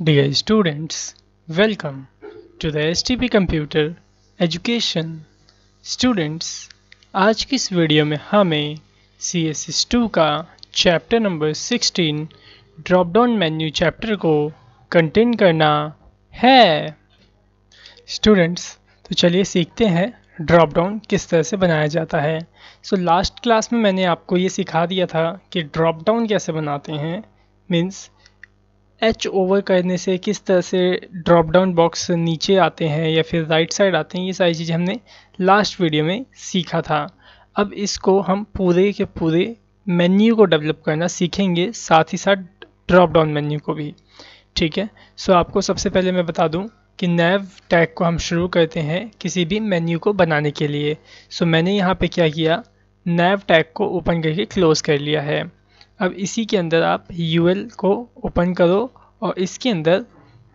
Dear students, welcome to the STP Computer Education. Students, आज की इस वीडियो में हमें CSS2 का chapter number 16 drop down menu chapter को कंटेन करना है। स्टूडेंट्स, तो चलिए सीखते हैं ड्रॉप डाउन किस तरह से बनाया जाता है। लास्ट क्लास में मैंने आपको ये सिखा दिया था कि ड्रॉप डाउन कैसे बनाते हैं, मीन्स एच ओवर करने से किस तरह से ड्रॉप डाउन बॉक्स नीचे आते हैं या फिर राइट साइड आते हैं। ये सारी चीज़ें हमने लास्ट वीडियो में सीखा था। अब इसको हम पूरे के पूरे मेन्यू को डेवलप करना सीखेंगे, साथ ही साथ ड्रॉप डाउन मेन्यू को भी। ठीक है, आपको सबसे पहले मैं बता दूं कि नैव टैग को हम शुरू करते हैं किसी भी मेन्यू को बनाने के लिए। मैंने यहाँ पे क्या किया, नैव टैग को ओपन करके क्लोज कर लिया है। अब इसी के अंदर आप UL को ओपन करो और इसके अंदर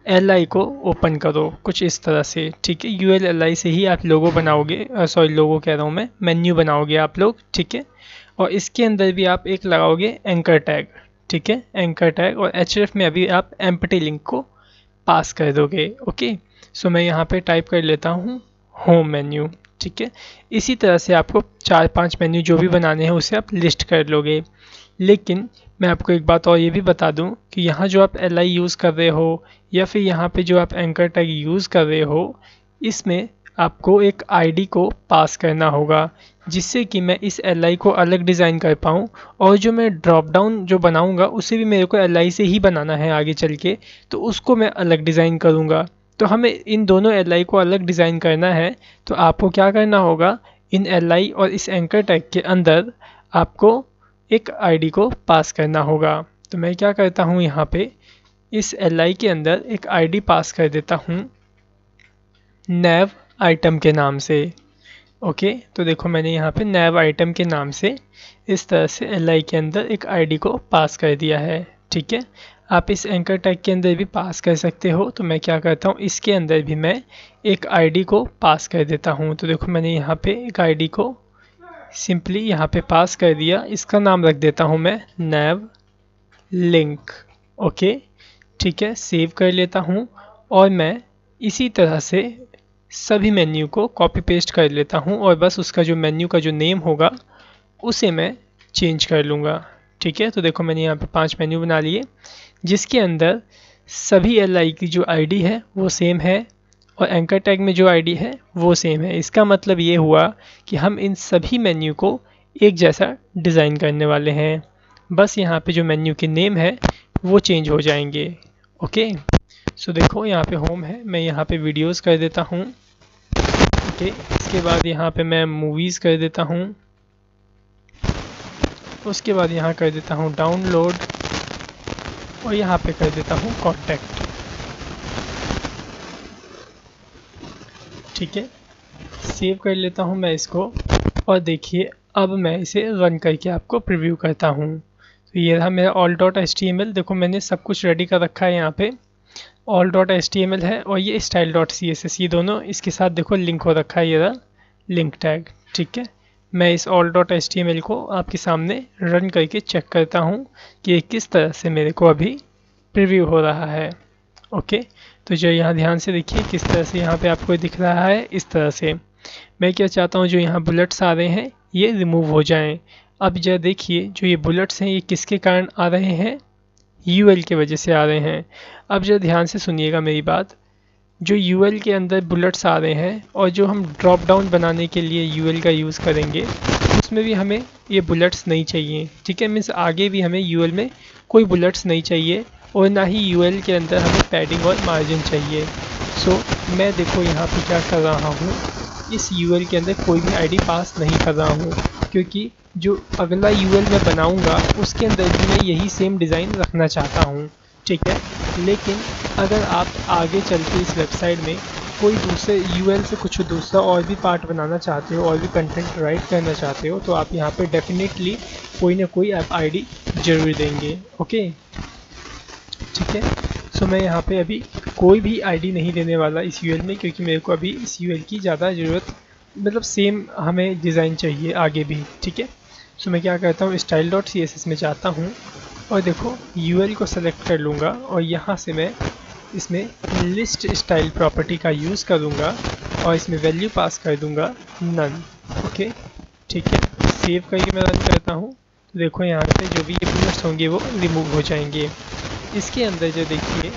LI को ओपन करो कुछ इस तरह से। ठीक है, UL LI से ही आप लोगो बनाओगे, लोगो कह रहा हूँ मैं, मेन्यू बनाओगे आप लोग। ठीक है, और इसके अंदर भी आप एक लगाओगे एंकर टैग। ठीक है, एंकर टैग, और href में अभी आप एम्प्टी लिंक को पास कर दोगे। ओके, मैं यहाँ पे टाइप कर लेता हूँ होम मेन्यू। ठीक है, इसी तरह से आपको 4-5 मेन्यू जो भी बनाने हैं उसे आप लिस्ट कर लोगे। लेकिन मैं आपको एक बात और ये भी बता दूं कि यहाँ जो आप LI यूज़ कर रहे हो या फिर यहाँ पे जो आप एंकर टैग यूज़ कर रहे हो, इसमें आपको एक ID को पास करना होगा, जिससे कि मैं इस LI को अलग डिज़ाइन कर पाऊँ, और जो मैं ड्रॉप डाउन जो बनाऊँगा उसे भी मेरे को LI से ही बनाना है आगे चल के, तो उसको मैं अलग डिज़ाइन करूँगा। तो हमें इन दोनों LI को अलग डिज़ाइन करना है, तो आपको क्या करना होगा, इन LI और इस एंकर टैग के अंदर आपको एक ID को पास करना होगा। तो मैं क्या करता हूँ, यहाँ पे इस LI के अंदर एक ID पास कर देता हूँ नैव आइटम के नाम से। ओके, तो देखो मैंने यहाँ पे नैव आइटम के नाम से इस तरह से LI के अंदर एक ID को पास कर दिया है। ठीक है, आप इस एंकर टैग के अंदर भी पास कर सकते हो। तो मैं क्या करता हूँ, इसके अंदर भी मैं एक ID को पास कर देता हूँ। तो देखो मैंने यहाँ पे एक ID को सिंपली यहाँ पे पास कर दिया। इसका नाम रख देता हूँ मैं नैव लिंक। ओके, ठीक है, सेव कर लेता हूँ, और मैं इसी तरह से सभी मेन्यू को कॉपी पेस्ट कर लेता हूँ, और बस उसका जो मेन्यू का जो नेम होगा उसे मैं चेंज कर लूँगा। ठीक है, तो देखो मैंने यहाँ पे 5 मेन्यू बना लिए, जिसके अंदर सभी LI की जो ID है वो सेम है, और एंकर टैग में जो ID है वो सेम है। इसका मतलब ये हुआ कि हम इन सभी मेन्यू को एक जैसा डिज़ाइन करने वाले हैं, बस यहाँ पे जो मेन्यू के नेम है वो चेंज हो जाएंगे। ओके, देखो यहाँ पे होम है, मैं यहाँ पे वीडियोस कर देता हूँ। ओके, इसके बाद यहाँ पे मैं मूवीज़ कर देता हूँ, उसके बाद यहाँ कर देता हूँ डाउनलोड, और यहाँ पे कर देता हूँ कॉन्टैक्ट। ठीक है, सेव कर लेता हूँ मैं इसको, और देखिए अब मैं इसे रन करके आपको प्रीव्यू करता हूँ। तो ये रहा मेरा all.html। देखो मैंने सब कुछ रेडी कर रखा है, यहाँ पे all.html है और ये style.css, ये दोनों इसके साथ देखो लिंक हो रखा है, ये रहा लिंक टैग। ठीक है, मैं इस all.html को आपके सामने रन करके चेक करता हूँ कि ये किस तरह से मेरे को अभी प्रीव्यू हो रहा है। ओके, तो जो यहाँ ध्यान से देखिए किस तरह से यहाँ पे आपको दिख रहा है। इस तरह से मैं क्या चाहता हूँ, जो यहाँ बुलेट्स आ रहे हैं ये रिमूव हो जाएं। अब जरा देखिए जो ये बुलेट्स हैं ये किसके कारण आ रहे हैं, UL के वजह से आ रहे हैं। अब जरा ध्यान से सुनिएगा मेरी बात, जो UL के अंदर बुलेट्स आ रहे हैं और जो हम ड्रॉप डाउन बनाने के लिए UL का यूज़ करेंगे उसमें भी हमें ये बुलेट्स नहीं चाहिए। ठीक है, मीन्स आगे भी हमें UL में कोई बुलेट्स नहीं चाहिए, और ना ही UL के अंदर हमें पैडिंग और मार्जिन चाहिए। मैं देखो यहाँ पे क्या कर रहा हूँ, इस UL के अंदर कोई भी ID पास नहीं कर रहा हूँ, क्योंकि जो अगला UL मैं बनाऊँगा उसके अंदर भी मैं यही सेम डिज़ाइन रखना चाहता हूँ। ठीक है, लेकिन अगर आप आगे चल के इस वेबसाइट में कोई दूसरे UL से कुछ दूसरा और भी पार्ट बनाना चाहते हो और भी कंटेंट राइट करना चाहते हो, तो आप यहाँ पे डेफिनेटली कोई ना कोई आप ID जरूर देंगे। ओके, ठीक है, मैं यहाँ पे अभी कोई भी ID नहीं देने वाला इस UL में, क्योंकि मेरे को अभी इस UL की ज़्यादा ज़रूरत, मतलब सेम हमें डिज़ाइन चाहिए आगे भी। ठीक है, मैं क्या करता हूँ, style.css में जाता हूँ और देखो UL को सेलेक्ट कर लूँगा, और यहाँ से मैं इसमें लिस्ट स्टाइल प्रॉपर्टी का यूज़ करूँगा और इसमें वैल्यू पास कर दूँगा नन। ओके, ठीक है। सेव करके मैं रन करता हूँ तो देखो यहाँ पे जो भी ये पोस्ट होंगे वो रिमूव हो जाएंगे। इसके अंदर जो देखिए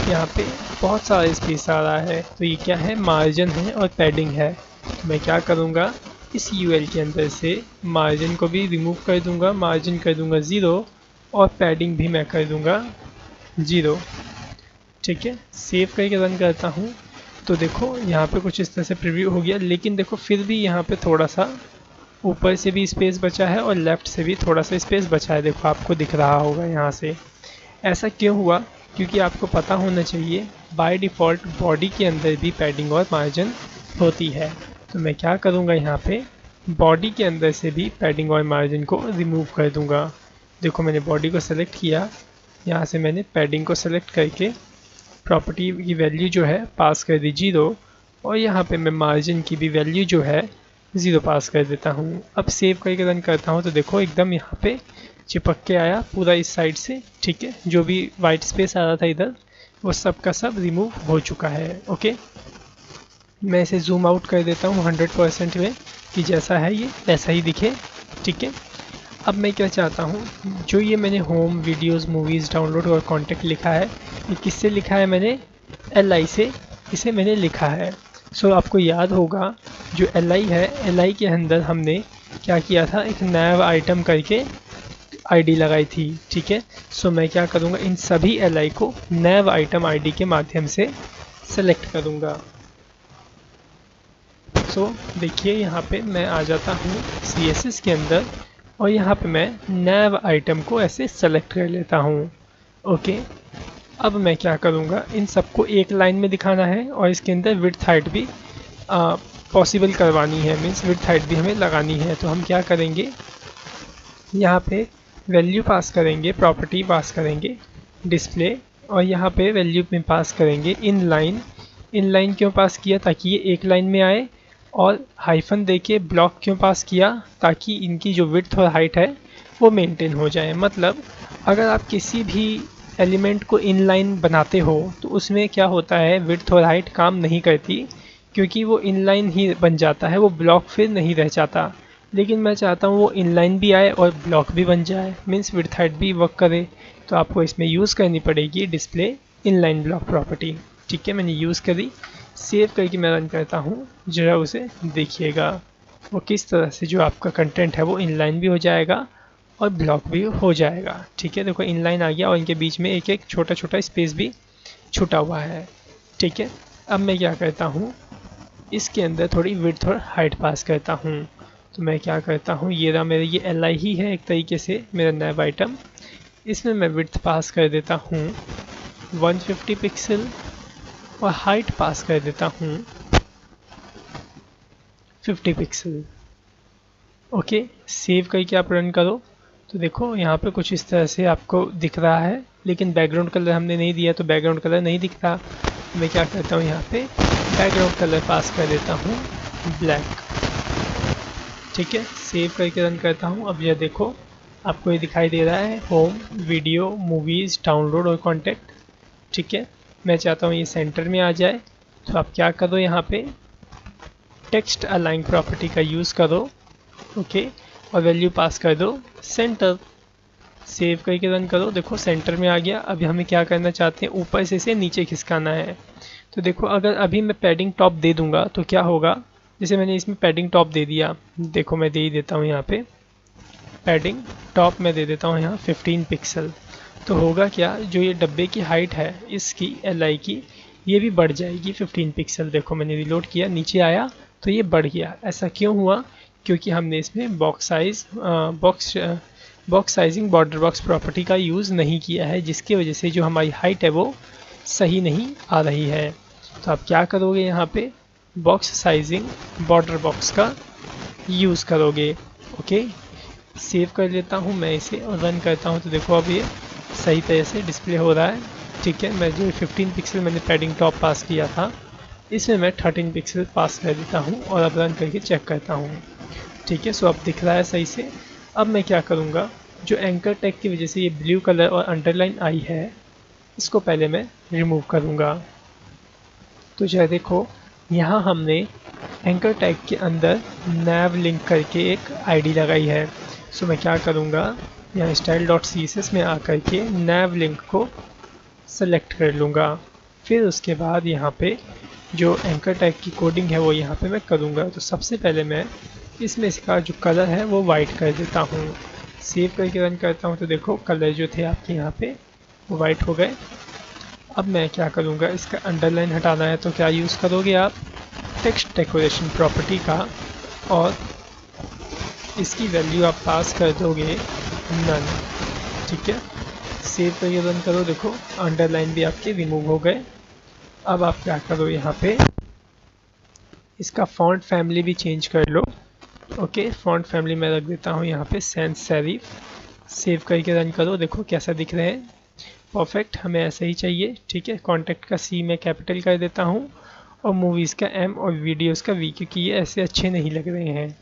यहाँ पे बहुत सारा स्पेस आ रहा है, तो ये क्या है, मार्जिन है और पैडिंग है। तो मैं क्या करूँगा, इस यूएल के अंदर से मार्जिन को भी रिमूव कर दूँगा, मार्जिन कर दूँगा 0 और पैडिंग भी मैं कर दूँगा 0। ठीक है, सेव करके रन करता हूँ तो देखो यहाँ पे कुछ इस तरह से प्रीव्यू हो गया, लेकिन देखो फिर भी यहाँ पे थोड़ा सा ऊपर से भी स्पेस बचा है और लेफ़्ट से भी थोड़ा सा स्पेस बचा है। देखो आपको दिख रहा होगा यहाँ से। ऐसा क्यों हुआ, क्योंकि आपको पता होना चाहिए बाय डिफ़ॉल्ट बॉडी के अंदर भी पैडिंग और मार्जिन होती है। तो मैं क्या करूँगा, यहाँ पे बॉडी के अंदर से भी पैडिंग और मार्जिन को रिमूव कर दूँगा। देखो मैंने बॉडी को सेलेक्ट किया, यहाँ से मैंने पैडिंग को सेलेक्ट करके प्रॉपर्टी की वैल्यू जो है पास कर दी 0 और यहाँ पे मैं मार्जिन की भी वैल्यू जो है 0 पास कर देता हूँ। अब सेव करके रन करता हूँ तो देखो एकदम यहाँ पे चिपक के आया पूरा इस साइड से। ठीक है, जो भी वाइट स्पेस आ रहा था इधर वो सब का सब रिमूव हो चुका है। ओके, मैं इसे जूम आउट कर देता हूँ 100% में कि जैसा है ये वैसा ही दिखे। ठीक है, अब मैं क्या चाहता हूँ, जो ये मैंने होम, वीडियोस, मूवीज़, डाउनलोड और कॉन्टैक्ट लिखा है, ये किससे लिखा है, मैंने LI से इसे मैंने लिखा है। सो आपको याद होगा जो LI है, LI के अंदर हमने क्या किया था, एक नैव आइटम करके आईडी लगाई थी। ठीक है, सो मैं क्या करूँगा, इन सभी LI को नैव आइटम आईडी के माध्यम से सेलेक्ट करूँगा। सो देखिए यहाँ पे मैं आ जाता हूँ CSS के अंदर और यहाँ पे मैं नैव आइटम को ऐसे सेलेक्ट कर लेता हूँ। ओके, अब मैं क्या करूँगा, इन सबको एक लाइन में दिखाना है और इसके अंदर विड्थ हाइट भी पॉसिबल करवानी है, मीन्स विड्थ हाइट भी हमें लगानी है। तो हम क्या करेंगे, यहाँ पे वैल्यू पास करेंगे, प्रॉपर्टी पास करेंगे डिस्प्ले, और यहाँ पे वैल्यू में पास करेंगे इन लाइन। इन लाइन क्यों पास किया, ताकि ये एक लाइन में आए, और हाइफन देके ब्लॉक क्यों पास किया, ताकि इनकी जो विड्थ और हाइट है वो मेंटेन हो जाए। मतलब अगर आप किसी भी एलिमेंट को इनलाइन बनाते हो तो उसमें क्या होता है, विड्थ और हाइट काम नहीं करती, क्योंकि वो इनलाइन ही बन जाता है, वो ब्लॉक फिर नहीं रह जाता। लेकिन मैं चाहता हूँ वो इनलाइन भी आए और ब्लॉक भी बन जाए, मीन्स विड्थ हाइट भी वर्क करे। तो आपको इसमें यूज़ करनी पड़ेगी डिस्प्ले इनलाइन ब्लॉक प्रॉपर्टी। ठीक है, मैंने यूज़ करी, सेव करके मैं रन करता हूँ, जरा उसे देखिएगा वो किस तरह से जो आपका कंटेंट है वो इनलाइन भी हो जाएगा और ब्लॉक भी हो जाएगा। ठीक है, देखो इनलाइन आ गया और इनके बीच में एक एक छोटा छोटा स्पेस भी छूटा हुआ है। ठीक है, अब मैं क्या करता हूँ, इसके अंदर थोड़ी विड्थ और हाइट पास करता हूँ। तो मैं क्या करता हूँ, ये रहा मेरा, ये LI ही है एक तरीके से मेरा नैव आइटम, इसमें मैं विड्थ पास कर देता हूँ 150 पिक्सल और हाइट पास कर देता हूँ 50 पिक्सल। ओके, सेव करके आप रन करो तो देखो यहाँ पे कुछ इस तरह से आपको दिख रहा है, लेकिन बैकग्राउंड कलर हमने नहीं दिया तो बैकग्राउंड कलर नहीं दिख रहा। मैं क्या करता हूँ, यहाँ पे बैकग्राउंड कलर पास कर देता हूँ ब्लैक। ठीक है, सेव करके रन करता हूँ। अब यह देखो आपको ये दिखाई दे रहा है होम, वीडियो, मूवीज़, डाउनलोड और कॉन्टैक्ट। ठीक है, मैं चाहता हूँ ये सेंटर में आ जाए, तो आप क्या करो, यहाँ पे टेक्स्ट अलाइन प्रॉपर्टी का यूज़ करो। ओके, और वैल्यू पास कर दो सेंटर। सेव करके रन करो, देखो सेंटर में आ गया। अभी हमें क्या करना चाहते हैं, ऊपर से इसे नीचे खिसकाना है। तो देखो अगर अभी मैं पैडिंग टॉप दे दूंगा तो क्या होगा, जैसे मैंने इसमें पैडिंग टॉप दे दिया, देखो मैं दे ही देता हूँ यहाँ पे पैडिंग टॉप में दे देता हूँ यहाँ 15 पिक्सल। तो होगा क्या, जो ये डब्बे की हाइट है इसकी LI की, ये भी बढ़ जाएगी 15 पिक्सल। देखो मैंने रिलोड किया, नीचे आया तो ये बढ़ गया। ऐसा क्यों हुआ, क्योंकि हमने इसमें box sizing border box property का यूज़ नहीं किया है, जिसकी वजह से जो हमारी हाइट है वो सही नहीं आ रही है। तो आप क्या करोगे, यहाँ पे बॉक्स साइजिंग बॉर्डर बॉक्स का यूज़ करोगे। ओके, सेव कर लेता हूँ मैं इसे और रन करता हूँ तो देखो अब ये सही तरह से डिस्प्ले हो रहा है। ठीक है, मैं जो 15 पिक्सल मैंने पैडिंग टॉप पास किया था, इसमें मैं 13 पिक्सल पास कर देता हूँ और अब रन करके चेक करता हूँ। ठीक है, सो अब दिख रहा है सही से। अब मैं क्या करूँगा, जो एंकर टैग की वजह से ये ब्लू कलर और अंडरलाइन आई है, इसको पहले मैं रिमूव करूँगा। तो जो देखो यहाँ हमने एंकर टैग के अंदर nav लिंक करके एक आईडी लगाई है। सो मैं क्या करूँगा, यहाँ style.css में आकर के nav लिंक को सेलेक्ट कर लूँगा। फिर उसके बाद यहाँ पे जो एंकर टैग की कोडिंग है वो यहाँ पे मैं करूँगा। तो सबसे पहले मैं इसमें इसका जो कलर है वो वाइट कर देता हूँ। सेव करके रन करता हूँ तो देखो कलर जो थे आपके यहाँ पे वो वाइट हो गए। अब मैं क्या करूँगा, इसका अंडरलाइन हटाना है तो क्या यूज़ करोगे आप, टेक्स्ट डेकोरेशन प्रॉपर्टी का, और इसकी वैल्यू आप पास कर दोगे नन। ठीक है, सेव करके रन करो, देखो अंडरलाइन भी आपके रिमूव हो गए। अब आप क्या करो, यहाँ पे इसका फॉन्ट फैमिली भी चेंज कर लो। ओके, फॉन्ट फैमिली मैं रख देता हूँ यहाँ पे सैंस सेरिफ। सेव करके रन करो, देखो कैसा दिख रहे हैं, परफेक्ट, हमें ऐसा ही चाहिए। ठीक है, कॉन्टैक्ट का सी मैं कैपिटल कर देता हूँ और मूवीज़ का एम और वीडियोज़ का वी, क्योंकि ये ऐसे अच्छे नहीं लग रहे हैं।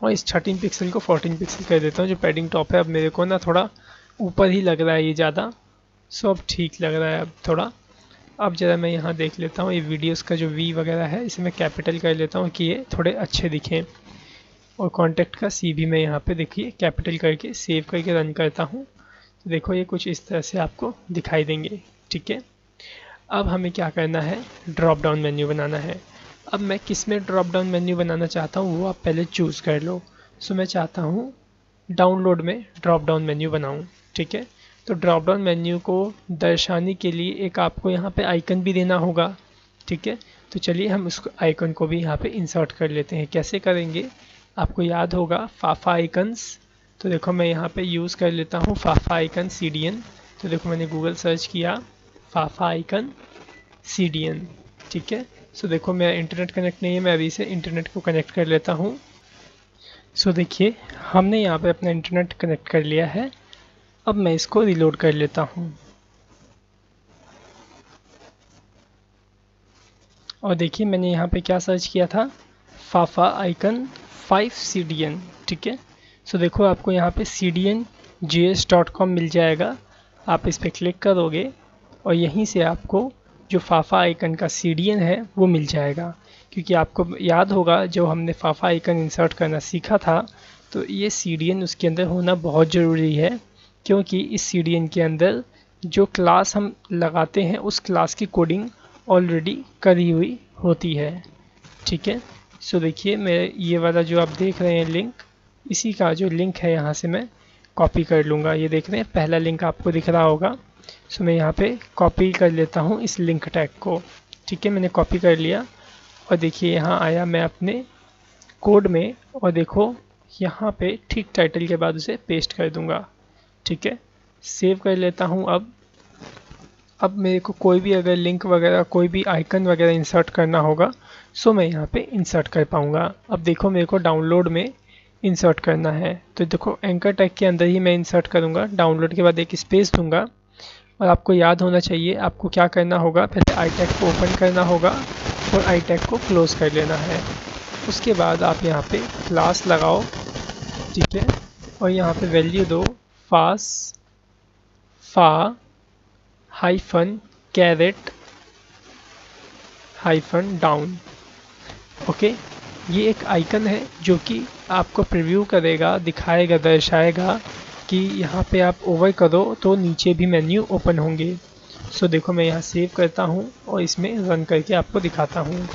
और इस 13 पिक्सल को 14 पिक्सल कर देता हूँ। जो पैडिंग टॉप है अब मेरे को ना थोड़ा ऊपर ही लग रहा है ये ज़्यादा, सो अब ठीक लग रहा है अब थोड़ा। अब ज़रा मैं यहाँ देख लेता हूँ, ये वीडियोज़ का जो वी वगैरह है इसे मैं कैपिटल कर लेता हूँ कि ये थोड़े अच्छे दिखें। और कॉन्टैक्ट का सी भी मैं यहाँ पे देखिए कैपिटल करके सेव करके रन करता हूँ तो देखो ये कुछ इस तरह से आपको दिखाई देंगे। ठीक है, अब हमें क्या करना है, ड्रॉप डाउन मेन्यू बनाना है। अब मैं किस में ड्रॉप डाउन मेन्यू बनाना चाहता हूँ वो आप पहले चूज़ कर लो। सो मैं चाहता हूँ डाउनलोड में ड्रॉप डाउन मेन्यू बनाऊँ। ठीक है, तो ड्रॉप डाउन मेन्यू को दर्शाने के लिए एक आपको यहाँ पे आइकन भी देना होगा। ठीक है, तो चलिए हम उस आइकन को भी यहाँ पे इंसर्ट कर लेते हैं। कैसे करेंगे, आपको याद होगा फाफा आइकन्स। तो देखो मैं यहाँ पे यूज़ कर लेता हूँ फाफा आइकन CDN। तो देखो मैंने गूगल सर्च किया फाफा आइकन CDN। ठीक है, सो देखो मैं इंटरनेट कनेक्ट नहीं है, मैं अभी से इंटरनेट को कनेक्ट कर लेता हूँ। सो देखिए हमने यहाँ पे अपना इंटरनेट कनेक्ट कर लिया है। अब मैं इसको रिलोड कर लेता हूँ और देखिए मैंने यहाँ पे क्या सर्च किया था, फाफा आइकन 5 CDN। ठीक है, सो देखो आपको यहाँ पे cdn.js.com मिल जाएगा। आप इस पर क्लिक करोगे और यहीं से आपको जो फाफा आइकन का CDN है वो मिल जाएगा। क्योंकि आपको याद होगा जो हमने फाफा आइकन इंसर्ट करना सीखा था, तो ये CDN उसके अंदर होना बहुत ज़रूरी है। क्योंकि इस CDN के अंदर जो क्लास हम लगाते हैं उस क्लास की कोडिंग ऑलरेडी करी हुई होती है। ठीक है, सो देखिए मैं ये वाला जो आप देख रहे हैं लिंक, इसी का जो लिंक है यहाँ से मैं कॉपी कर लूँगा। ये देख रहे हैं पहला लिंक आपको दिख रहा होगा, सो मैं यहाँ पे कॉपी कर लेता हूँ इस लिंक टैग को। ठीक है, मैंने कॉपी कर लिया और देखिए यहाँ आया मैं अपने कोड में और देखो यहाँ पे ठीक टाइटल के बाद उसे पेस्ट कर दूँगा। ठीक है, सेव कर लेता हूँ। अब मेरे को कोई भी अगर लिंक वगैरह कोई भी आइकन वगैरह इंसर्ट करना होगा सो मैं यहाँ पे इंसर्ट कर पाऊँगा। अब देखो मेरे को डाउनलोड में इंसर्ट करना है तो देखो एंकर टैग के अंदर ही मैं इंसर्ट करूँगा। डाउनलोड के बाद एक स्पेस दूंगा और आपको याद होना चाहिए आपको क्या करना होगा, पहले आई टैग को ओपन करना होगा और आई टैग को क्लोज कर लेना है। उसके बाद आप यहाँ पे क्लास लगाओ। ठीक है, और यहाँ पे वैल्यू दो फा hyphen caret hyphen down. Okay, ये एक आइकन है जो कि आपको प्रीव्यू करेगा, दिखाएगा, दर्शाएगा कि यहाँ पे आप ओवर करो तो नीचे भी मेन्यू ओपन होंगे। सो देखो मैं यहाँ सेव करता हूँ और इसमें रन करके आपको दिखाता हूँ।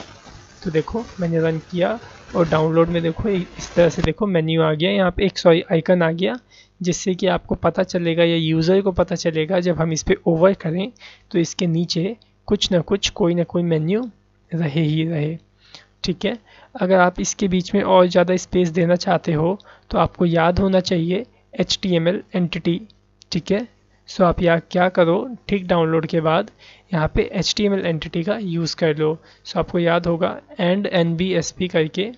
तो देखो मैंने रन किया और डाउनलोड में देखो इस तरह से देखो मेन्यू आ गया, यहाँ पे एक सॉरी आइकन आ गया, जिससे कि आपको पता चलेगा या यूज़र को पता चलेगा जब हम इस पर ओवर करें तो इसके नीचे कुछ ना कुछ कोई ना कोई मेन्यू रहे ही रहे। ठीक है, अगर आप इसके बीच में और ज़्यादा स्पेस देना चाहते हो तो आपको याद होना चाहिए HTML एंटिटी। ठीक है, सो आप यहाँ क्या करो, ठीक डाउनलोड के बाद यहाँ पे HTML एंटिटी का यूज़ कर लो। सो आपको याद होगा एंड NBSP करके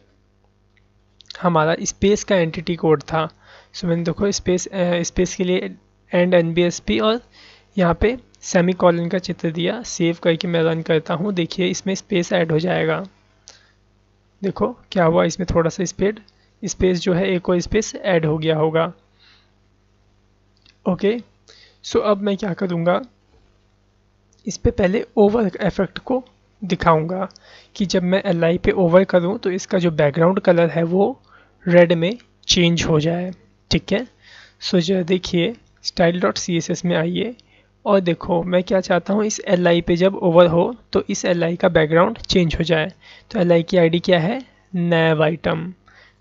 हमारा स्पेस का एंटिटी कोड था। सो मैंने देखो स्पेस के लिए एंड NBSP और यहाँ पे सेमी कॉलन का चित्र दिया। सेव करके मैं रन करता हूँ, देखिए इसमें स्पेस ऐड हो जाएगा। देखो क्या हुआ, इसमें थोड़ा सा स्पेस जो है एक और स्पेस ऐड हो गया होगा। ओके, सो अब मैं क्या करूँगा, इस पे पहले ओवर इफेक्ट को दिखाऊंगा कि जब मैं LI पे ओवर करूँ तो इसका जो बैकग्राउंड कलर है वो रेड में चेंज हो जाए। ठीक है, सो जो देखिए style.css में आइए और देखो मैं क्या चाहता हूँ, इस LI पे जब ओवर हो तो इस LI का बैकग्राउंड चेंज हो जाए। तो LI की आईडी क्या है, नैव आइटम।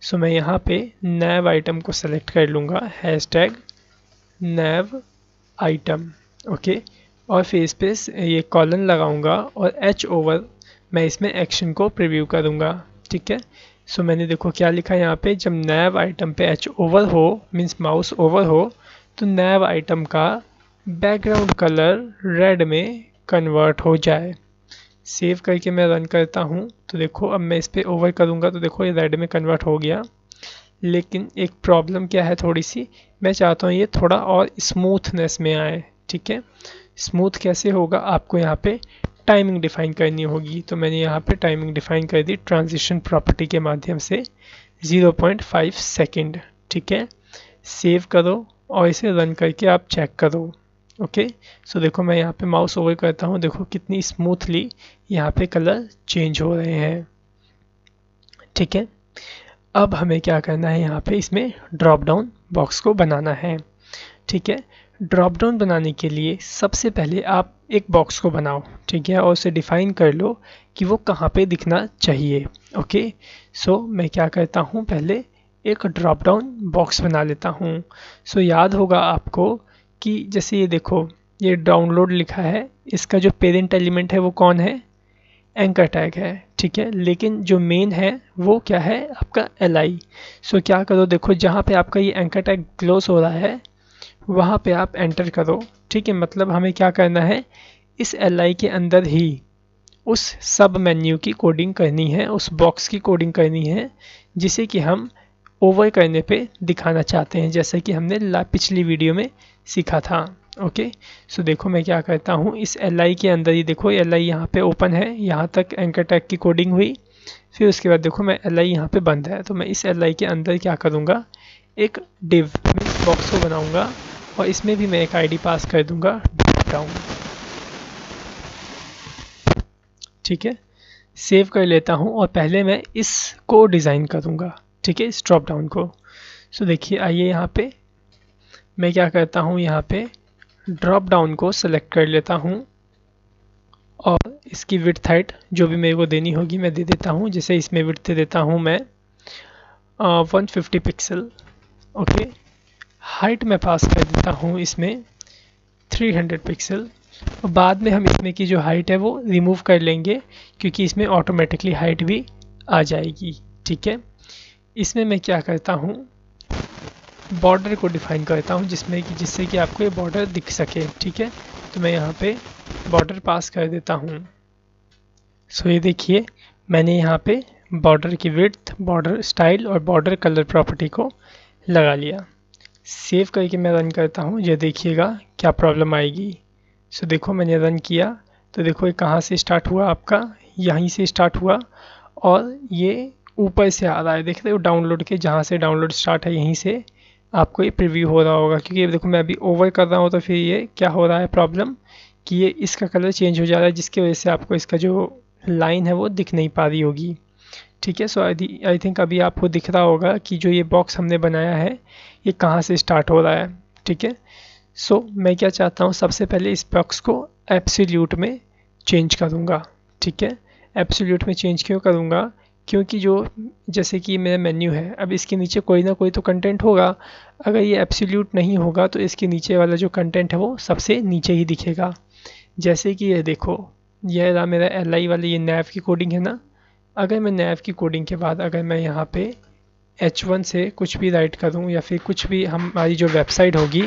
सो मैं यहाँ पे नैव आइटम को सेलेक्ट कर लूँगा, हैशटैग नैव आइटम। ओके, और फिर इस पे ये कॉलन लगाऊंगा और H ओवर मैं इसमें एक्शन को प्रीव्यू करूंगा। ठीक है, सो मैंने देखो क्या लिखा है यहाँ पे, जब नैव आइटम पे H ओवर हो मीन्स माउस ओवर हो तो नैव आइटम का बैकग्राउंड कलर रेड में कन्वर्ट हो जाए। सेव करके मैं रन करता हूँ तो देखो अब मैं इस पर ओवर करूँगा तो देखो ये रेड में कन्वर्ट हो गया। लेकिन एक प्रॉब्लम क्या है थोड़ी सी, मैं चाहता हूँ ये थोड़ा और स्मूथनेस में आए। ठीक है, स्मूथ कैसे होगा, आपको यहाँ पे टाइमिंग डिफाइन करनी होगी। तो मैंने यहाँ पे टाइमिंग डिफाइन कर दी ट्रांजिशन प्रॉपर्टी के माध्यम से 0.5 सेकेंड। ठीक है, सेव करो और इसे रन करके आप चेक करो। ओके, सो देखो मैं यहाँ पे माउस ओवर करता हूँ, देखो कितनी स्मूथली यहाँ पे कलर चेंज हो रहे हैं। ठीक है, अब हमें क्या करना है, यहाँ पे इसमें ड्रॉप डाउन बॉक्स को बनाना है। ठीक है, ड्रॉप डाउन बनाने के लिए सबसे पहले आप एक बॉक्स को बनाओ। ठीक है, और उसे डिफाइन कर लो कि वो कहाँ पे दिखना चाहिए। ओके, सो मैं क्या करता हूँ, पहले एक ड्रॉप डाउन बॉक्स बना लेता हूँ। सो याद होगा आपको कि जैसे ये देखो ये डाउनलोड लिखा है, इसका जो पेरेंट एलिमेंट है वो कौन है, एंकर टैग है। ठीक है, लेकिन जो मेन है वो क्या है, आपका LI। सो क्या करो, देखो जहाँ पे आपका ये एंकर टैग क्लोज हो रहा है वहाँ पे आप एंटर करो। ठीक है, मतलब हमें क्या करना है, इस LI के अंदर ही उस सब मेन्यू की कोडिंग करनी है, उस बॉक्स की कोडिंग करनी है जिसे कि हम ओवर करने पे दिखाना चाहते हैं, जैसा कि हमने पिछली वीडियो में सीखा था। ओके, सो देखो मैं क्या करता हूँ, इस LI के अंदर ही देखो LI यहाँ पे ओपन है, यहाँ तक एंकर टैग की कोडिंग हुई। फिर उसके बाद देखो मैं LI यहाँ पे बंद है, तो मैं इस LI के अंदर क्या करूँगा, एक डिव बॉक्स को बनाऊँगा और इसमें भी मैं एक आईडी पास कर दूँगा ड्रॉप डाउन। ठीक है, सेव कर लेता हूँ और पहले मैं इसको डिज़ाइन करूँगा। ठीक है, इस ड्रॉप डाउन को। सो देखिए आइए यहाँ पे मैं क्या करता हूँ, यहाँ पे ड्रॉप डाउन को सेलेक्ट कर लेता हूँ और इसकी विड्थ हाइट जो भी मेरे को देनी होगी मैं दे देता हूँ। जैसे इसमें विड्थ दे देता हूँ मैं 150 पिक्सल। ओके, हाइट मैं पास कर देता हूँ इसमें 300 पिक्सल। और बाद में हम इसमें की जो हाइट है वो रिमूव कर लेंगे क्योंकि इसमें ऑटोमेटिकली हाइट भी आ जाएगी। ठीक है, इसमें मैं क्या करता हूँ, बॉर्डर को डिफाइन करता हूँ जिससे कि आपको ये बॉर्डर दिख सके। ठीक है, तो मैं यहाँ पे बॉर्डर पास कर देता हूँ। सो ये देखिए मैंने यहाँ पे बॉर्डर की विड्थ, बॉर्डर स्टाइल और बॉर्डर कलर प्रॉपर्टी को लगा लिया। सेव करके मैं रन करता हूँ, ये देखिएगा क्या प्रॉब्लम आएगी। सो देखो मैंने रन किया तो देखो ये कहाँ से स्टार्ट हुआ, आपका यहीं से स्टार्ट हुआ और ये ऊपर से आ रहा है। देख रहे हो डाउनलोड के जहाँ से डाउनलोड स्टार्ट है यहीं से आपको ये प्रीव्यू हो रहा होगा, क्योंकि देखो मैं अभी ओवर कर रहा हूँ तो फिर ये क्या हो रहा है प्रॉब्लम कि ये इसका कलर चेंज हो जा रहा है, जिसकी वजह से आपको इसका जो लाइन है वो दिख नहीं पा रही होगी। ठीक है, सो आई थिंक अभी आपको दिख रहा होगा कि जो ये बॉक्स हमने बनाया है ये कहाँ से स्टार्ट हो रहा है। ठीक है, सो मैं क्या चाहता हूँ, सबसे पहले इस बॉक्स को एब्सोल्यूट में चेंज करूँगा। ठीक है, एब्सोल्यूट में चेंज क्यों करूँगा, क्योंकि जो जैसे कि मेरा मेन्यू है, अब इसके नीचे कोई ना कोई तो कंटेंट होगा। अगर ये एब्सोल्यूट नहीं होगा तो इसके नीचे वाला जो कंटेंट है वो सबसे नीचे ही दिखेगा। जैसे कि ये देखो ये रहा मेरा LI वाली ये नैव की कोडिंग है ना। अगर मैं नैव की कोडिंग के बाद अगर मैं यहाँ पे H1 से कुछ भी राइट करूँ या फिर कुछ भी हमारी जो वेबसाइट होगी,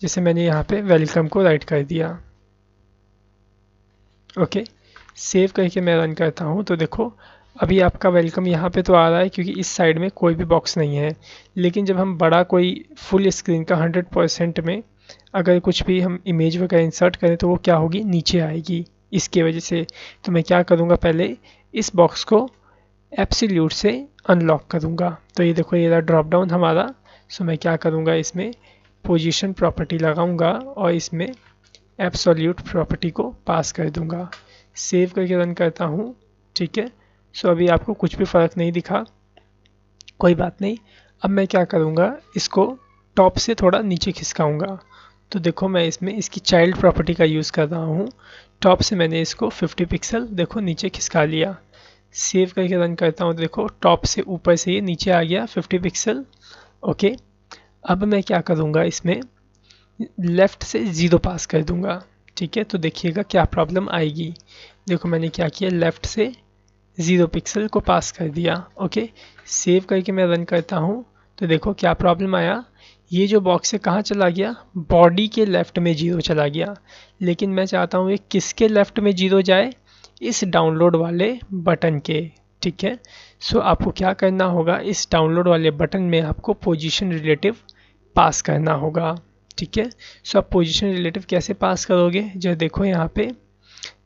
जैसे मैंने यहाँ पे वेलकम को राइट कर दिया। ओके, सेव करके मैं रन करता हूँ तो देखो अभी आपका वेलकम यहाँ पे तो आ रहा है क्योंकि इस साइड में कोई भी बॉक्स नहीं है। लेकिन जब हम बड़ा कोई फुल स्क्रीन का 100% में अगर कुछ भी हम इमेज वगैरह इंसर्ट करें तो वो क्या होगी, नीचे आएगी इसकी वजह से। तो मैं क्या करूँगा, पहले इस बॉक्स को एब्सोल्यूट से अनलॉक करूँगा। तो ये देखो ये रहा ड्रॉप डाउन हमारा। सो मैं क्या करूँगा, इसमें पोजीशन प्रॉपर्टी लगाऊंगा और इसमें एब्सोल्यूट प्रॉपर्टी को पास कर दूंगा। सेव करके रन करता हूँ। ठीक है, सो अभी आपको कुछ भी फ़र्क नहीं दिखा, कोई बात नहीं। अब मैं क्या करूँगा, इसको टॉप से थोड़ा नीचे खिसकाऊंगा। तो देखो मैं इसमें इसकी चाइल्ड प्रॉपर्टी का यूज़ कर रहा हूँ। टॉप से मैंने इसको 50 पिक्सल देखो नीचे खिसका लिया। सेव करके रन करता हूँ, देखो टॉप से ऊपर से ये नीचे आ गया 50 पिक्सल। ओके, अब मैं क्या करूँगा, इसमें लेफ़्ट से 0 पास कर दूँगा। ठीक है, तो देखिएगा क्या प्रॉब्लम आएगी। देखो मैंने क्या किया, लेफ़्ट से 0 पिक्सल को पास कर दिया। ओके, सेव करके मैं रन करता हूँ तो देखो क्या प्रॉब्लम आया। ये जो बॉक्स है कहाँ चला गया, बॉडी के लेफ़्ट में 0 चला गया। लेकिन मैं चाहता हूँ ये किसके लेफ़्ट में 0 जाए, इस डाउनलोड वाले बटन के। ठीक है, सो आपको क्या करना होगा, इस डाउनलोड वाले बटन में आपको पोजीशन रिलेटिव पास करना होगा। ठीक है, सो आप पोजीशन रिलेटिव कैसे पास करोगे, जो देखो यहाँ पे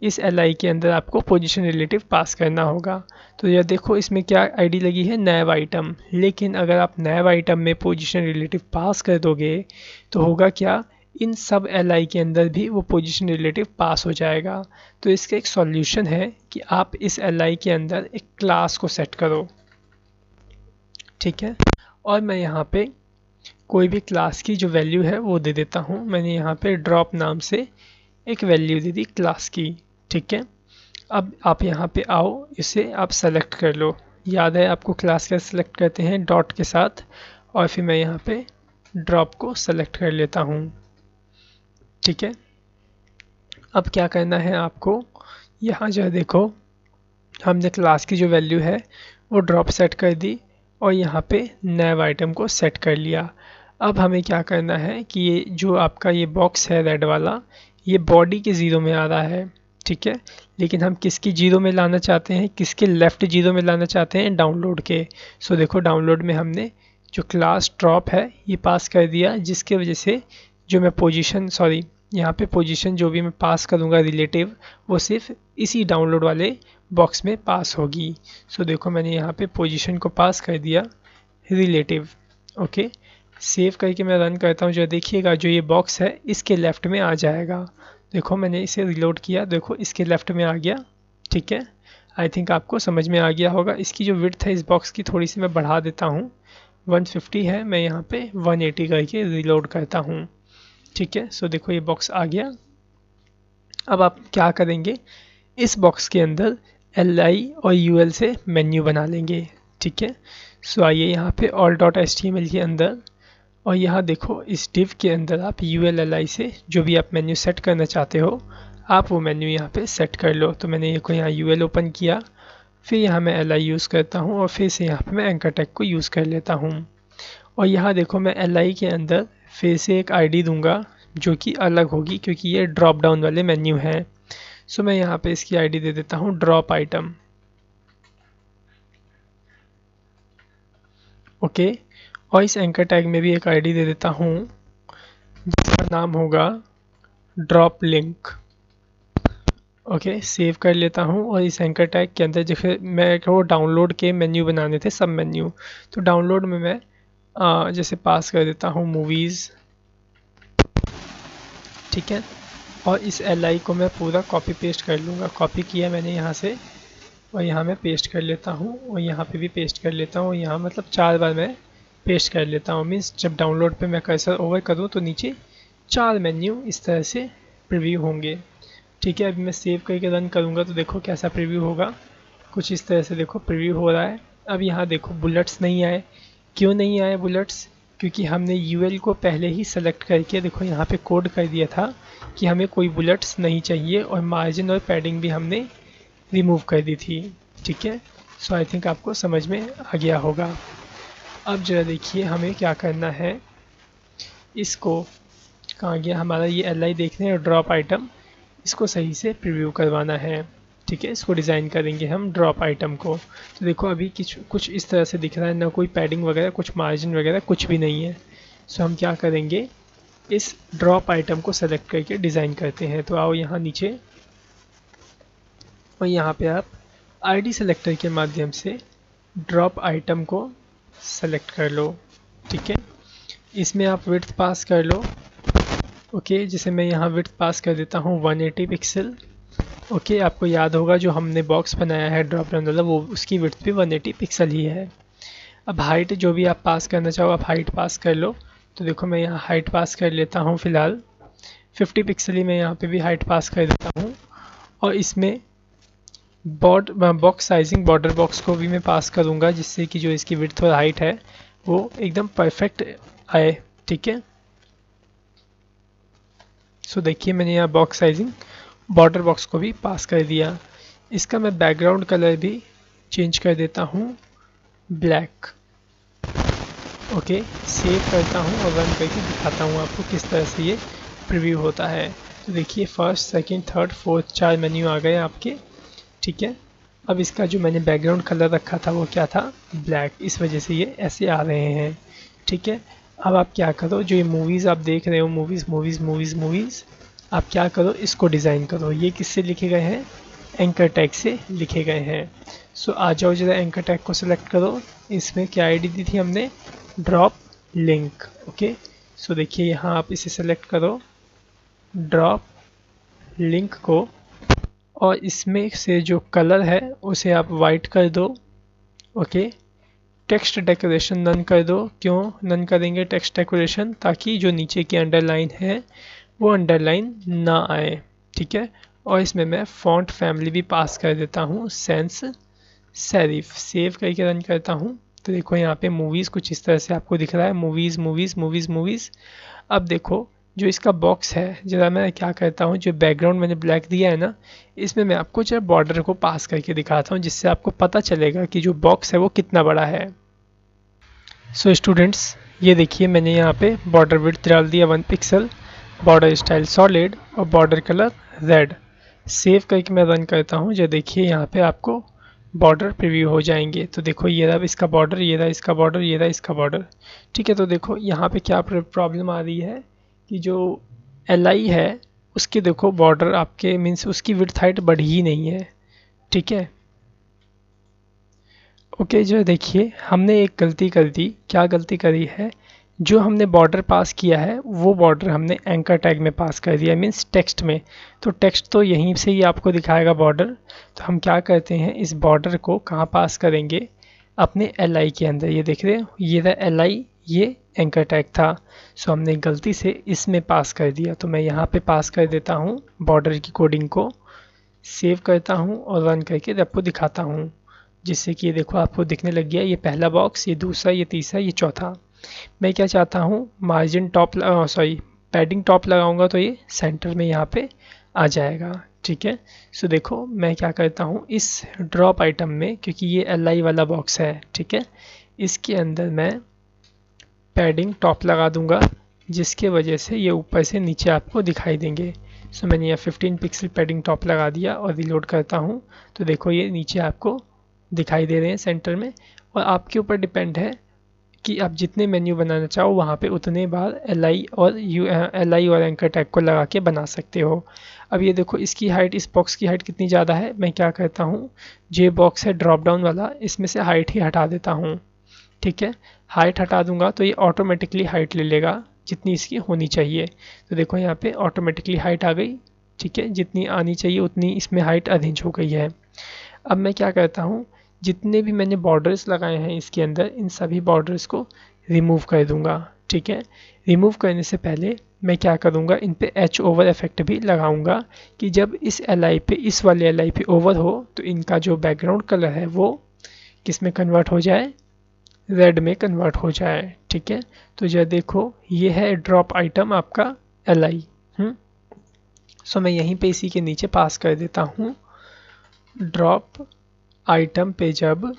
इस एल के अंदर आपको पोजीशन रिलेटिव पास करना होगा। तो यह देखो इसमें क्या आईडी लगी है, नैव आइटम। लेकिन अगर आप नैव आइटम में पोजीशन रिलेटिव पास कर दोगे तो होगा क्या, इन सब एल के अंदर भी वो पोजीशन रिलेटिव पास हो जाएगा। तो इसका एक सॉल्यूशन है कि आप इस एल के अंदर एक क्लास को सेट करो। ठीक है, और मैं यहाँ पे कोई भी क्लास की जो वैल्यू है वो दे देता हूँ। मैंने यहाँ पे ड्रॉप नाम से एक वैल्यू दे दी क्लास की। ठीक है, अब आप यहाँ पे आओ, इसे आप सेलेक्ट कर लो। याद है आपको क्लास कैसे सेलेक्ट करते हैं, डॉट के साथ। और फिर मैं यहाँ पे ड्रॉप को सेलेक्ट कर लेता हूँ। ठीक है, अब क्या करना है आपको, यहाँ जो है देखो हमने क्लास की जो वैल्यू है वो ड्रॉप सेट कर दी और यहाँ पे नैव आइटम को सेट कर लिया। अब हमें क्या करना है कि ये जो आपका ये बॉक्स है रेड वाला, ये बॉडी के 0 में आ रहा है। ठीक है, लेकिन हम किसकी 0 में लाना चाहते हैं, किसके लेफ़्ट 0 में लाना चाहते हैं, डाउनलोड के। सो देखो डाउनलोड में हमने जो क्लास ड्रॉप है ये पास कर दिया, जिसके वजह से जो मैं पोजीशन यहाँ पे पोजीशन जो भी मैं पास करूँगा रिलेटिव, वो सिर्फ इसी डाउनलोड वाले बॉक्स में पास होगी। सो देखो मैंने यहाँ पे पोजीशन को पास कर दिया रिलेटिव। ओके, सेव करके मैं रन करता हूँ, जो देखिएगा जो ये बॉक्स है इसके लेफ़्ट में आ जाएगा। देखो मैंने इसे रिलोड किया, देखो इसके लेफ़्ट में आ गया। ठीक है, आई थिंक आपको समझ में आ गया होगा। इसकी जो विड्थ है इस बॉक्स की थोड़ी सी मैं बढ़ा देता हूँ, 150 है, मैं यहाँ पे 180 करके रिलोड करता हूँ। ठीक है, सो देखो ये बॉक्स आ गया। अब आप क्या करेंगे, इस बॉक्स के अंदर li और ul से मेन्यू बना लेंगे। ठीक है, सो आइए यहाँ पे all.html के अंदर, और यहाँ देखो इस div के अंदर आप ul li से जो भी आप मेन्यू सेट करना चाहते हो आप वो मेन्यू यहाँ पे सेट कर लो। तो मैंने ये को यहाँ ul ओपन किया, फिर यहाँ मैं li यूज़ करता हूँ और फिर से यहाँ पे मैं एंकर टैग को यूज़ कर लेता हूँ। और यहाँ देखो मैं li के अंदर फिर से एक id दूंगा जो कि अलग होगी, क्योंकि ये ड्रॉप डाउन वाले मेन्यू हैं। सो मैं यहाँ पे इसकी आईडी दे देता हूँ ड्रॉप आइटम। ओके, और इस एंकर टैग में भी एक आईडी दे देता हूँ जिसका नाम होगा ड्रॉप लिंक। ओके, सेव कर लेता हूँ। और इस एंकर टैग के अंदर जैसे मैं को डाउनलोड के मेन्यू बनाने थे, सब मेन्यू, तो डाउनलोड में मैं जैसे पास कर देता हूँ मूवीज़। ठीक है, और इस li को मैं पूरा कॉपी पेस्ट कर लूँगा। कॉपी किया मैंने यहाँ से और यहाँ मैं पेस्ट कर लेता हूँ और यहाँ पे भी पेस्ट कर लेता हूँ। यहाँ मतलब 4 बार मैं पेस्ट कर लेता हूँ। मीन्स जब डाउनलोड पे मैं कर्सर ओवर करूँ तो नीचे 4 मेन्यू इस तरह से प्रीव्यू होंगे। ठीक है, अभी मैं सेव करके रन करूँगा तो देखो कैसा प्रीव्यू होगा, कुछ इस तरह से देखो प्रीव्यू हो रहा है। अब यहाँ देखो बुलेट्स नहीं आए, क्यों नहीं आए बुलेट्स, क्योंकि हमने यूएल को पहले ही सेलेक्ट करके देखो यहाँ पे कोड कर दिया था कि हमें कोई बुलेट्स नहीं चाहिए, और मार्जिन और पैडिंग भी हमने रिमूव कर दी थी। ठीक है, सो आई थिंक आपको समझ में आ गया होगा। अब जरा देखिए हमें क्या करना है, इसको कहाँ गया हमारा ये एल देखने और ड्रॉप आइटम, इसको सही से प्रीव्यू करवाना है। ठीक है, इसको डिज़ाइन करेंगे हम ड्रॉप आइटम को। तो देखो अभी कुछ इस तरह से दिख रहा है, ना कोई पैडिंग वगैरह, कुछ मार्जिन वगैरह कुछ भी नहीं है। सो हम क्या करेंगे, इस ड्रॉप आइटम को सेलेक्ट करके डिज़ाइन करते हैं। तो आओ यहाँ नीचे और यहाँ पे आप आईडी सेलेक्टर के माध्यम से ड्रॉप आइटम को सेलेक्ट कर लो। ठीक है, इसमें आप विड्थ पास कर लो। ओके, जैसे मैं यहाँ विड्थ पास कर देता हूँ 180 पिक्सल। ओके, आपको याद होगा जो हमने बॉक्स बनाया है ड्रॉप डाउन वाला, वो उसकी विड्थ भी 180 पिक्सल ही है। अब हाइट जो भी आप पास करना चाहो आप हाइट पास कर लो। तो देखो मैं यहाँ हाइट पास कर लेता हूँ, फ़िलहाल 50 पिक्सल ही मैं यहाँ पे भी हाइट पास कर देता हूँ। और इसमें बॉक्स साइजिंग बॉर्डर बॉक्स को भी मैं पास करूँगा, जिससे कि जो इसकी विड्थ और हाइट है वो एकदम परफेक्ट आए। ठीक है, सो देखिए मैंने यहाँ बॉक्स साइजिंग बॉर्डर बॉक्स को भी पास कर दिया। इसका मैं बैकग्राउंड कलर भी चेंज कर देता हूँ ब्लैक। ओके, सेव करता हूँ और रन करके दिखाता हूँ आपको किस तरह से ये प्रीव्यू होता है। तो देखिए first second third fourth 4 menu आ गए आपके। ठीक है, अब इसका जो मैंने बैकग्राउंड कलर रखा था वो क्या था, ब्लैक, इस वजह से ये ऐसे आ रहे हैं। ठीक है, अब आप क्या करो, जो ये मूवीज़ आप देख रहे हो, मूवीज़ मूवीज़ मूवीज़ मूवीज़, आप क्या करो, इसको डिज़ाइन करो। ये किससे लिखे गए हैं, एंकर टैग से लिखे गए हैं। सो आ जाओ जरा एंकर टैग को सिलेक्ट करो। इसमें क्या आईडी दी थी हमने, ड्रॉप लिंक। ओके, सो देखिए यहाँ आप इसे सेलेक्ट करो, ड्रॉप लिंक को, और इसमें से जो कलर है उसे आप वाइट कर दो। ओके, टेक्स्ट डेकोरेशन नन कर दो। क्यों नन करेंगे टेक्स्ट डेकोरेशन, ताकि जो नीचे की अंडरलाइन है वो अंडरलाइन ना आए। ठीक है, और इसमें मैं फॉन्ट फैमिली भी पास कर देता हूँ सेंस सेरिफ। सेव करके रन करता हूँ तो देखो यहाँ पे मूवीज़ कुछ इस तरह से आपको दिख रहा है, मूवीज़ मूवीज़ मूवीज़ मूवीज़। अब देखो जो इसका बॉक्स है, जरा मैं क्या करता हूँ, जो बैकग्राउंड मैंने ब्लैक दिया है ना, इसमें मैं आपको जरा बॉर्डर को पास करके दिखाता हूँ, जिससे आपको पता चलेगा कि जो बॉक्स है वो कितना बड़ा है। सो स्टूडेंट्स, ये देखिए मैंने यहाँ पे बॉर्डर विड्थ डाल दिया 1 पिक्सल, बॉर्डर स्टाइल सॉलिड और बॉर्डर कलर रेड। सेव करके मैं रन करता हूँ, जो देखिए यहाँ पे आपको बॉर्डर प्रीव्यू हो जाएंगे। तो देखो ये रहा इसका बॉर्डर, ये रहा इसका बॉर्डर, ये रहा इसका बॉर्डर। ठीक है, तो देखो यहाँ पे क्या प्रॉब्लम आ रही है कि जो एल आई है उसके देखो बॉर्डर आपके मीन्स उसकी विड्थ हाइट बढ़ी ही नहीं है। ठीक है, ओके, जो देखिए हमने एक गलती कर दी। क्या गलती करी है, जो हमने बॉर्डर पास किया है वो बॉर्डर हमने एंकर टैग में पास कर दिया, मीन्स टेक्स्ट में। तो टेक्स्ट तो यहीं से ही आपको दिखाएगा बॉर्डर। तो हम क्या करते हैं, इस बॉर्डर को कहाँ पास करेंगे, अपने एल आई के अंदर। ये देख रहे हो, ये रहा एल आई, ये एंकर टैग था। सो हमने गलती से इसमें पास कर दिया, तो मैं यहाँ पे पास कर देता हूँ बॉर्डर की कोडिंग को। सेव करता हूँ और रन करके आपको दिखाता हूँ, जिससे कि ये देखो आपको दिखने लग गया, ये पहला बॉक्स, ये दूसरा, ये तीसरा, ये चौथा। मैं क्या चाहता हूँ, margin top sorry padding top लगाऊंगा तो ये सेंटर में यहाँ पे आ जाएगा। ठीक है, सो देखो मैं क्या करता हूँ, इस ड्रॉप आइटम में, क्योंकि ये एल आई वाला बॉक्स है, ठीक है, इसके अंदर मैं पैडिंग टॉप लगा दूंगा, जिसके वजह से ये ऊपर से नीचे आपको दिखाई देंगे। सो मैंने यहाँ 15 पिक्सल पैडिंग टॉप लगा दिया और रिलोड करता हूँ तो देखो ये नीचे आपको दिखाई दे रहे हैं सेंटर में। और आपके ऊपर डिपेंड है कि आप जितने मेन्यू बनाना चाहो वहाँ पे उतने बार एल आई और एंकर टैग को लगा के बना सकते हो। अब ये देखो इसकी हाइट, इस बॉक्स की हाइट कितनी ज़्यादा है, मैं क्या करता हूँ, जो बॉक्स है ड्रॉप डाउन वाला, इसमें से हाइट ही हटा देता हूँ। ठीक है, हाइट हटा दूंगा तो ये ऑटोमेटिकली हाइट ले लेगा जितनी इसकी होनी चाहिए। तो देखो यहाँ पे ऑटोमेटिकली हाइट आ गई। ठीक है, जितनी आनी चाहिए उतनी इसमें हाइट अरेंज हो गई है। अब मैं क्या करता हूँ, जितने भी मैंने बॉर्डर्स लगाए हैं इसके अंदर, इन सभी बॉर्डर्स को रिमूव कर दूंगा। ठीक है, रिमूव करने से पहले मैं क्या करूँगा, इन पे एच ओवर इफेक्ट भी लगाऊंगा, कि जब इस एल आई पे, इस वाले एल आई पे ओवर हो तो इनका जो बैकग्राउंड कलर है वो किस में कन्वर्ट हो जाए, रेड में कन्वर्ट हो जाए। ठीक है, तो जब देखो ये है ड्रॉप आइटम आपका एल आई। सो मैं यहीं पे इसी के नीचे पास कर देता हूँ, ड्रॉप आइटम पे जब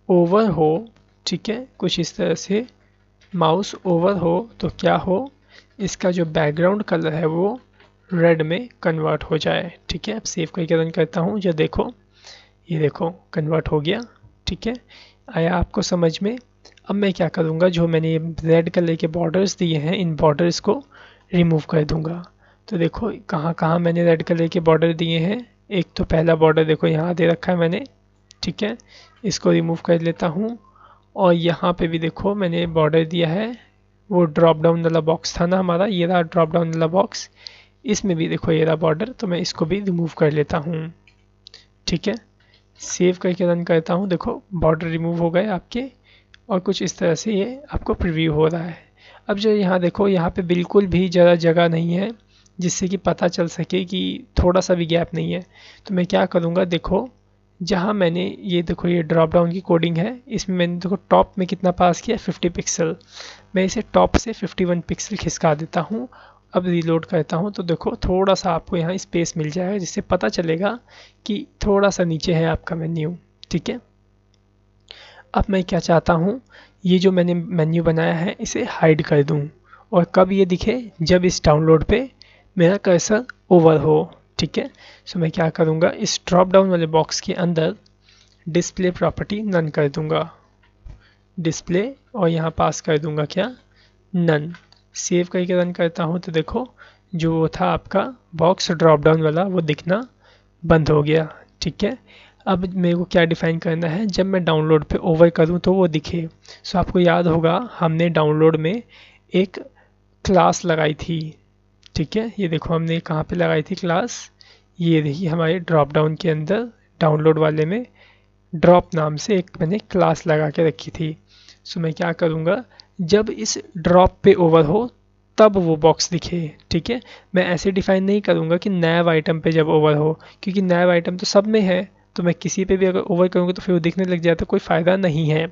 ओवर हो, ठीक है, कुछ इस तरह से माउस ओवर हो तो क्या हो, इसका जो बैकग्राउंड कलर है वो रेड में कन्वर्ट हो जाए। ठीक है, अब सेव करके रन करता हूँ, जो देखो ये देखो कन्वर्ट हो गया। ठीक है, आया आपको समझ में। अब मैं क्या करूँगा, जो मैंने रेड कलर के बॉर्डर्स दिए हैं इन बॉर्डर्स को रिमूव कर दूँगा। तो देखो कहाँ कहाँ मैंने रेड कलर के बॉर्डर दिए हैं। एक तो पहला बॉर्डर देखो यहाँ दे रखा है मैंने। ठीक है, इसको रिमूव कर लेता हूँ। और यहाँ पे भी देखो मैंने बॉर्डर दिया है वो ड्रॉप डाउन वाला बॉक्स था ना हमारा, ये रहा ड्रॉप डाउन वाला बॉक्स, इसमें भी देखो ये रहा बॉर्डर, तो मैं इसको भी रिमूव कर लेता हूँ। ठीक है, सेव करके रन करता हूँ, देखो बॉर्डर रिमूव हो गए आपके, और कुछ इस तरह से ये आपको प्रीव्यू हो रहा है। अब जो यहाँ देखो, यहाँ पे बिल्कुल भी ज़रा जगह नहीं है जिससे कि पता चल सके कि थोड़ा सा भी गैप नहीं है। तो मैं क्या करूँगा, देखो जहाँ मैंने ये देखो ये ड्रॉप डाउन की कोडिंग है, इसमें मैंने देखो टॉप में कितना पास किया 50 पिक्सल, मैं इसे टॉप से 51 पिक्सल खिसका देता हूँ। अब रीलोड करता हूँ तो देखो थोड़ा सा आपको यहाँ स्पेस मिल जाएगा, जिससे पता चलेगा कि थोड़ा सा नीचे है आपका मेन्यू। ठीक है, अब मैं क्या चाहता हूँ, ये जो मैंने मेन्यू बनाया है इसे हाइड कर दूँ, और कब ये दिखे, जब इस डाउनलोड पे मेरा कर्सर ओवर हो। ठीक है, सो मैं क्या करूँगा, इस ड्रॉप डाउन वाले बॉक्स के अंदर डिस्प्ले प्रॉपर्टी नन कर दूँगा, डिस्प्ले, और यहाँ पास कर दूँगा क्या, नन। सेव करके रन करता हूँ तो देखो जो वो था आपका बॉक्स ड्रॉप डाउन वाला वो दिखना बंद हो गया। ठीक है, अब मेरे को क्या डिफाइन करना है, जब मैं डाउनलोड पे ओवर करूँ तो वो दिखे। सो आपको याद होगा हमने डाउनलोड में एक क्लास लगाई थी। ठीक है, ये देखो हमने कहाँ पे लगाई थी क्लास, ये देखिए हमारे ड्रॉप डाउन के अंदर डाउनलोड वाले में ड्रॉप नाम से एक मैंने क्लास लगा के रखी थी। सो मैं क्या करूँगा, जब इस ड्रॉप पे ओवर हो तब वो बॉक्स दिखे। ठीक है, मैं ऐसे डिफाइन नहीं करूँगा कि नैव आइटम पे जब ओवर हो, क्योंकि नैव आइटम तो सब में है, तो मैं किसी पे भी अगर ओवर करूँगा तो फिर वो दिखने लग जाए तो कोई फ़ायदा नहीं है।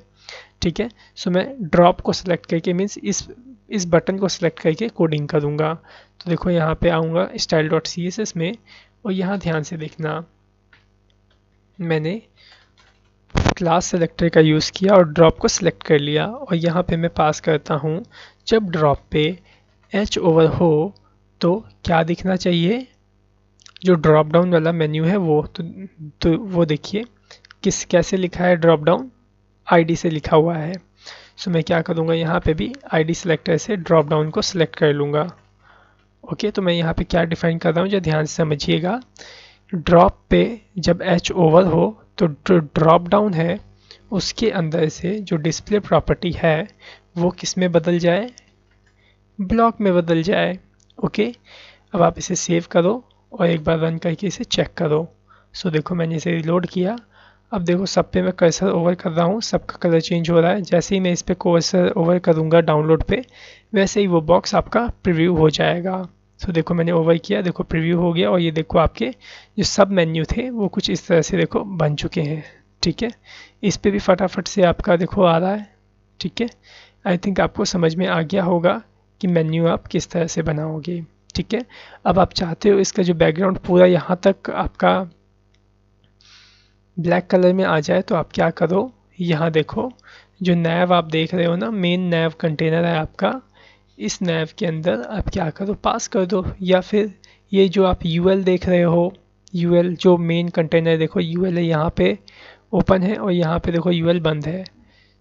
ठीक है, सो मैं ड्रॉप को सिलेक्ट करके मीन्स इस बटन को सिलेक्ट करके कोडिंग करूँगा। तो देखो यहाँ पे आऊँगा style.css में, और यहाँ ध्यान से देखना, मैंने क्लास सेलेक्टर का यूज़ किया और ड्रॉप को सिलेक्ट कर लिया, और यहाँ पे मैं पास करता हूँ जब ड्रॉप पे एच ओवर हो तो क्या दिखना चाहिए, जो ड्रॉप डाउन वाला मेन्यू है वो, तो वो देखिए किस कैसे लिखा है, ड्रॉप डाउन आईडी से लिखा हुआ है। सो मैं क्या करूँगा, यहाँ पे भी आईडी सेलेक्टर से ड्रॉप डाउन को सिलेक्ट कर लूँगा। ओके, तो मैं यहाँ पे क्या डिफाइन कर रहा हूँ जो ध्यान से समझिएगा, ड्रॉप पे जब एच ओवर हो तो जो ड्रॉप डाउन है उसके अंदर से जो डिस्प्ले प्रॉपर्टी है वो किस में बदल जाए, ब्लॉक में बदल जाए। ओके, अब आप इसे सेव करो और एक बार रन करके इसे चेक करो। सो देखो मैंने इसे रिलोड किया, अब देखो सब पे मैं कर्सर ओवर कर रहा हूँ, सबका कलर चेंज हो रहा है। जैसे ही मैं इस पे कर्सर ओवर करूँगा डाउनलोड पे, वैसे ही वो बॉक्स आपका प्रीव्यू हो जाएगा। सो देखो मैंने ओवर किया, देखो प्रीव्यू हो गया, और ये देखो आपके जो सब मेन्यू थे वो कुछ इस तरह से देखो बन चुके हैं। ठीक है, इस पे भी फटाफट से आपका देखो आ रहा है। ठीक है, आई थिंक आपको समझ में आ गया होगा कि मेन्यू आप किस तरह से बनाओगे। ठीक है, अब आप चाहते हो इसका जो बैकग्राउंड पूरा यहाँ तक आपका ब्लैक कलर में आ जाए, तो आप क्या करो, यहाँ देखो जो नैव आप देख रहे हो ना, मेन नैव कंटेनर है आपका, इस नैव के अंदर आप क्या करो, पास कर दो, या फिर ये जो आप यूएल देख रहे हो, यूएल जो मेन कंटेनर देखो यूएल है यहाँ पे ओपन है, और यहाँ पे देखो यूएल बंद है।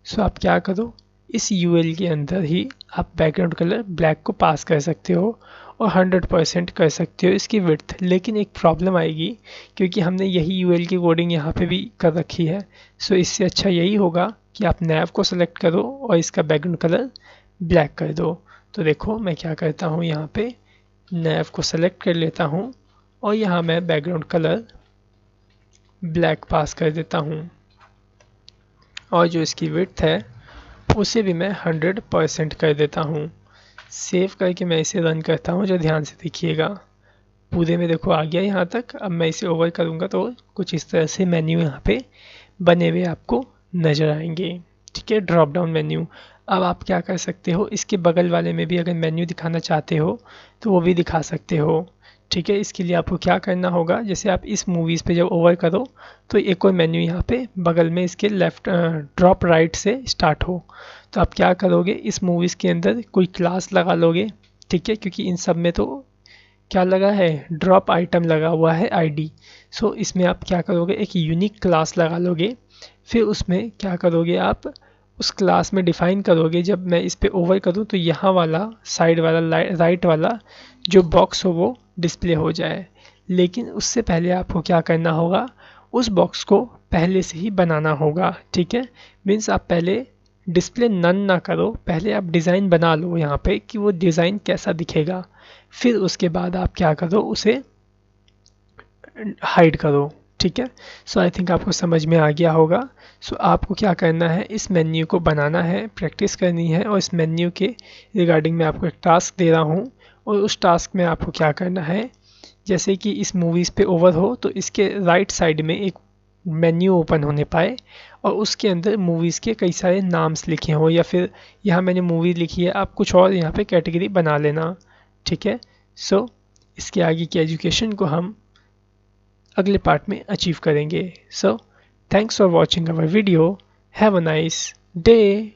सो आप क्या करो, इस यूएल के अंदर ही आप बैकग्राउंड कलर ब्लैक को पास कर सकते हो, और 100% कर सकते हो इसकी विड्थ। लेकिन एक प्रॉब्लम आएगी, क्योंकि हमने यही यूएल की कोडिंग यहाँ पे भी कर रखी है। सो इससे अच्छा यही होगा कि आप नैव को सेलेक्ट करो और इसका बैकग्राउंड कलर ब्लैक कर दो। तो देखो मैं क्या करता हूँ, यहाँ पे नैव को सेलेक्ट कर लेता हूँ, और यहाँ मैं बैकग्राउंड कलर ब्लैक पास कर देता हूँ, और जो इसकी विड्थ है उसे भी मैं 100% कर देता हूँ। सेव करके मैं इसे रन करता हूँ, जो ध्यान से देखिएगा पूरे में देखो आ गया यहाँ तक। अब मैं इसे ओवर करूँगा तो कुछ इस तरह से मेन्यू यहाँ पे बने हुए आपको नज़र आएंगे। ठीक है, ड्रॉप डाउन मेन्यू। अब आप क्या कर सकते हो, इसके बगल वाले में भी अगर मेन्यू दिखाना चाहते हो तो वो भी दिखा सकते हो। ठीक है, इसके लिए आपको क्या करना होगा, जैसे आप इस मूवीज़ पे जब ओवर करो तो एक और मेन्यू यहाँ पे बगल में इसके लेफ्ट ड्रॉप राइट से स्टार्ट हो, तो आप क्या करोगे, इस मूवीज़ के अंदर कोई क्लास लगा लोगे। ठीक है, क्योंकि इन सब में तो क्या लगा है, ड्रॉप आइटम लगा हुआ है आईडी। सो इसमें आप क्या करोगे, एक यूनिक क्लास लगा लोगे, फिर उसमें क्या करोगे, आप उस क्लास में डिफाइन करोगे जब मैं इस पे ओवर करूँ तो यहाँ वाला साइड वाला राइट वाला जो बॉक्स हो वो डिस्प्ले हो जाए। लेकिन उससे पहले आपको क्या करना होगा, उस बॉक्स को पहले से ही बनाना होगा। ठीक है, मीन्स आप पहले डिस्प्ले नन ना करो, पहले आप डिज़ाइन बना लो यहाँ पे कि वो डिज़ाइन कैसा दिखेगा, फिर उसके बाद आप क्या करो, उसे हाइड करो। ठीक है, सो आई थिंक आपको समझ में आ गया होगा। सो आपको क्या करना है, इस मेन्यू को बनाना है, प्रैक्टिस करनी है, और इस मेन्यू के रिगार्डिंग मैं आपको एक टास्क दे रहा हूँ, और उस टास्क में आपको क्या करना है, जैसे कि इस मूवीज़ पे ओवर हो तो इसके राइट साइड में एक मेन्यू ओपन होने पाए और उसके अंदर मूवीज़ के कई सारे नाम्स लिखे हों, या फिर यहाँ मैंने मूवी लिखी है, आप कुछ और यहाँ पे कैटेगरी बना लेना। ठीक है, सो इसके आगे की एजुकेशन को हम अगले पार्ट में अचीव करेंगे। So thanks for watching our video, have a nice day.